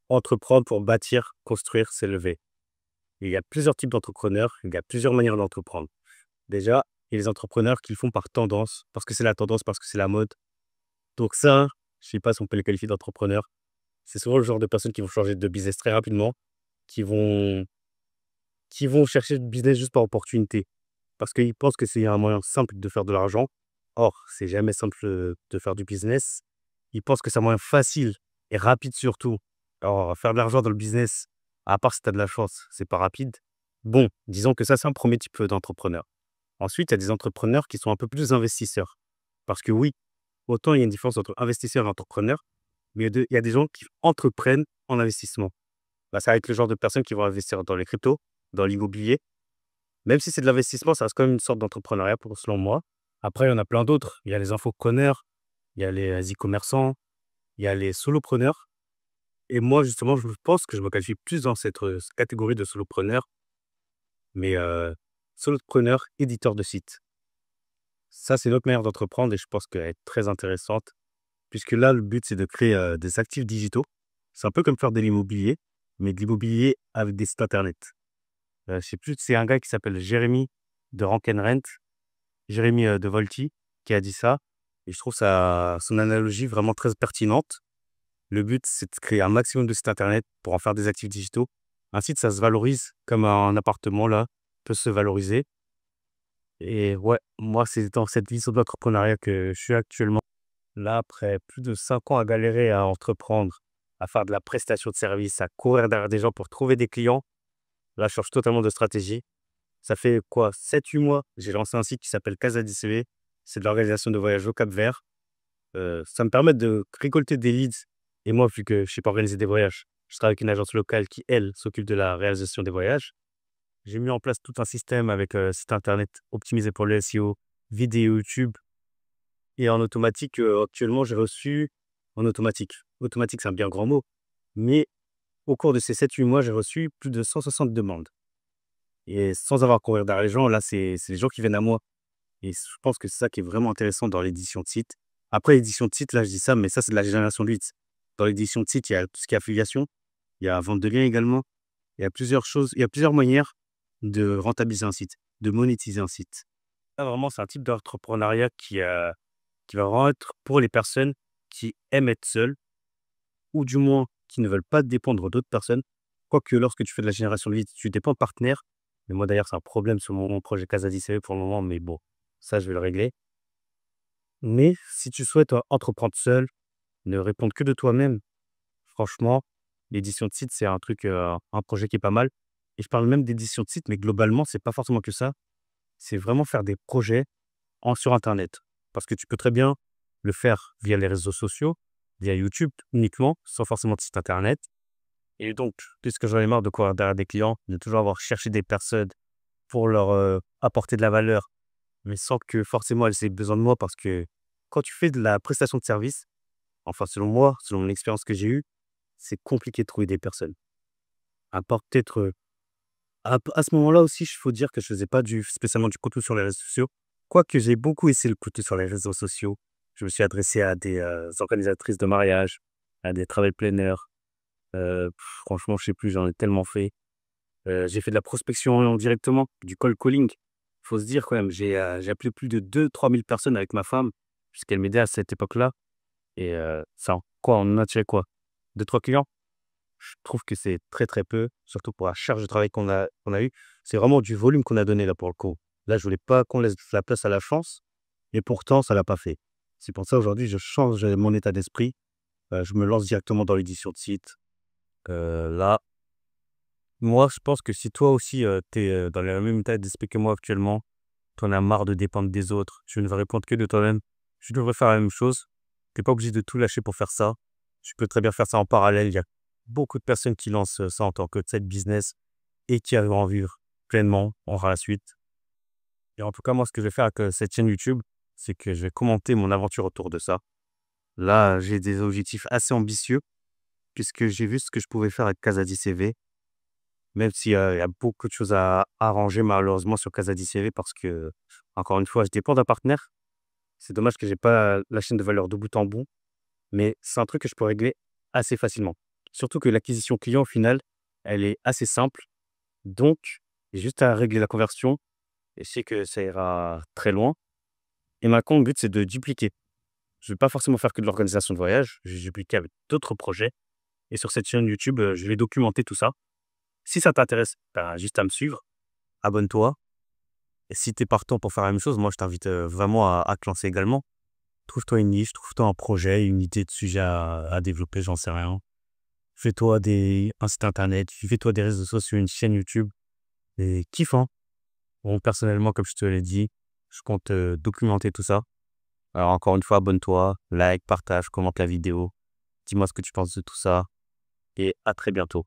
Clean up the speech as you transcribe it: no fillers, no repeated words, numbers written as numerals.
Entreprendre pour bâtir, construire, s'élever. Il y a plusieurs types d'entrepreneurs, il y a plusieurs manières d'entreprendre. Déjà, il y a les entrepreneurs qui le font par tendance, parce que c'est la tendance, parce que c'est la mode. Donc ça, je sais pas si on peut les qualifier d'entrepreneurs. C'est souvent le genre de personnes qui vont changer de business très rapidement, qui vont, qui vont chercher le business juste par opportunité, parce qu'ils pensent que c'est un moyen simple de faire de l'argent. Or, c'est jamais simple de faire du business. Ils pensent que c'est un moyen facile et rapide surtout. Alors, faire de l'argent dans le business, à part si tu as de la chance, c'est pas rapide. Bon, disons que ça, c'est un premier type d'entrepreneur. Ensuite, il y a des entrepreneurs qui sont un peu plus investisseurs. Parce que oui, autant il y a une différence entre investisseur et entrepreneur, mais il y a des gens qui entreprennent en investissement. Bah, ça va être le genre de personnes qui vont investir dans les cryptos, dans l'immobilier. Même si c'est de l'investissement, ça reste quand même une sorte d'entrepreneuriat selon moi. Après, il y en a plein d'autres. Il y a les infopreneurs, il y a les e-commerçants, il y a les solopreneurs. Et moi, justement, je pense que je me qualifie plus dans cette catégorie de solopreneur, mais solopreneur, éditeur de site. Ça, c'est notre manière d'entreprendre et je pense qu'elle est très intéressante, puisque là, le but, c'est de créer des actifs digitaux. C'est un peu comme faire de l'immobilier, mais de l'immobilier avec des sites internet. Je sais plus, c'est un gars qui s'appelle Jérémy de Rank Rent, Jérémy de Volti, qui a dit ça. Et je trouve son analogie vraiment très pertinente. Le but, c'est de créer un maximum de sites internet pour en faire des actifs digitaux. Un site, ça se valorise comme un appartement, là, peut se valoriser. Et ouais, moi, c'est dans cette vision de l'entrepreneuriat que je suis actuellement. Là, après plus de 5 ans à galérer à entreprendre, à faire de la prestation de service, à courir derrière des gens pour trouver des clients, là, je change totalement de stratégie. Ça fait quoi, 7 8 mois, j'ai lancé un site qui s'appelle Casa DCV. C'est de l'organisation de voyages au Cap-Vert. Ça me permet de récolter des leads. Et moi, vu que je ne sais pas organiser des voyages, je travaille avec une agence locale qui, elle, s'occupe de la réalisation des voyages. J'ai mis en place tout un système avec site internet optimisé pour le SEO, vidéo YouTube. Et en automatique, actuellement, j'ai reçu en automatique. Automatique, c'est un bien grand mot. Mais au cours de ces 7 8 mois, j'ai reçu plus de 160 demandes. Et sans avoir à courir derrière les gens, là, c'est les gens qui viennent à moi. Et je pense que c'est ça qui est vraiment intéressant dans l'édition de site. Après, l'édition de site, là, je dis ça, mais ça, c'est de la génération de leads. Dans l'édition de site, il y a tout ce qui est affiliation, il y a vente de liens également. Il y a plusieurs choses, il y a plusieurs manières de rentabiliser un site, de monétiser un site. Là, vraiment, c'est un type d'entrepreneuriat qui va vraiment être pour les personnes qui aiment être seules, ou du moins qui ne veulent pas dépendre d'autres personnes. Quoique lorsque tu fais de la génération de leads, tu dépends de partenaires. Mais moi, d'ailleurs, c'est un problème sur mon projet Casa CV pour le moment, mais bon, ça, je vais le régler. Mais si tu souhaites entreprendre seul, ne répondre que de toi-même, franchement, l'édition de site, c'est un truc, un projet qui est pas mal. Et je parle même d'édition de site, mais globalement, c'est pas forcément que ça. C'est vraiment faire des projets sur internet. Parce que tu peux très bien le faire via les réseaux sociaux, via YouTube uniquement, sans forcément de site internet. Et donc, puisque j'en ai marre de courir derrière des clients, de toujours avoir cherché des personnes pour leur apporter de la valeur, mais sans que forcément elles aient besoin de moi, parce que quand tu fais de la prestation de service, enfin selon moi, selon mon expérience que j'ai eue, c'est compliqué de trouver des personnes. À part peut-être, à ce moment-là aussi, il faut dire que je faisais pas spécialement du contenu sur les réseaux sociaux. Quoique j'ai beaucoup essayé le contenu sur les réseaux sociaux. Je me suis adressé à des organisatrices de mariage, à des travel planners. Franchement, je sais plus, j'en ai tellement fait. J'ai fait de la prospection directement, du cold calling. Faut se dire quand même, j'ai appelé plus de 2 3 000 personnes avec ma femme, puisqu'elle m'aidait à cette époque-là. Et ça, on en a attiré quoi? 2 3 clients? Je trouve que c'est très, très peu, surtout pour la charge de travail qu'on a eu. C'est vraiment du volume qu'on a donné là pour le coup. Là, je voulais pas qu'on laisse la place à la chance, et pourtant ça l'a pas fait. C'est pour ça aujourd'hui, je change mon état d'esprit. Je me lance directement dans l'édition de site. Là, moi, je pense que si toi aussi, tu es dans le même état d'esprit que moi actuellement, tu en as marre de dépendre des autres, tu ne veux répondre que de toi-même, tu devrais faire la même chose. Tu es pas obligé de tout lâcher pour faire ça. Tu peux très bien faire ça en parallèle. Il y a beaucoup de personnes qui lancent ça en tant que side business et qui arrivent à en vivre pleinement par la suite. Et en tout cas, moi, ce que je vais faire avec cette chaîne YouTube, c'est que je vais commenter mon aventure autour de ça. Là, j'ai des objectifs assez ambitieux puisque j'ai vu ce que je pouvais faire avec Casa CV. Même s'il y a beaucoup de choses à arranger malheureusement sur Casa CV, parce que, encore une fois, je dépends d'un partenaire. C'est dommage que j'ai pas la chaîne de valeur de bout en bout, mais c'est un truc que je peux régler assez facilement. Surtout que l'acquisition client, au final, elle est assez simple. Donc, j'ai juste à régler la conversion et je sais que ça ira très loin. Et maintenant, le but, c'est de dupliquer. Je ne vais pas forcément faire que de l'organisation de voyage, je vais dupliquer avec d'autres projets. Et sur cette chaîne YouTube, je vais documenter tout ça. Si ça t'intéresse, tu juste à me suivre, abonne-toi. Et si tu es partant pour faire la même chose, moi, je t'invite vraiment à te lancer également. Trouve-toi une niche, trouve-toi un projet, une idée de sujet à développer, j'en sais rien. Fais-toi un site internet, fais-toi des réseaux sociaux, une chaîne YouTube. Et kiffe, hein. Bon, personnellement, comme je te l'ai dit, je compte documenter tout ça. Alors, encore une fois, abonne-toi, like, partage, commente la vidéo. Dis-moi ce que tu penses de tout ça. Et à très bientôt.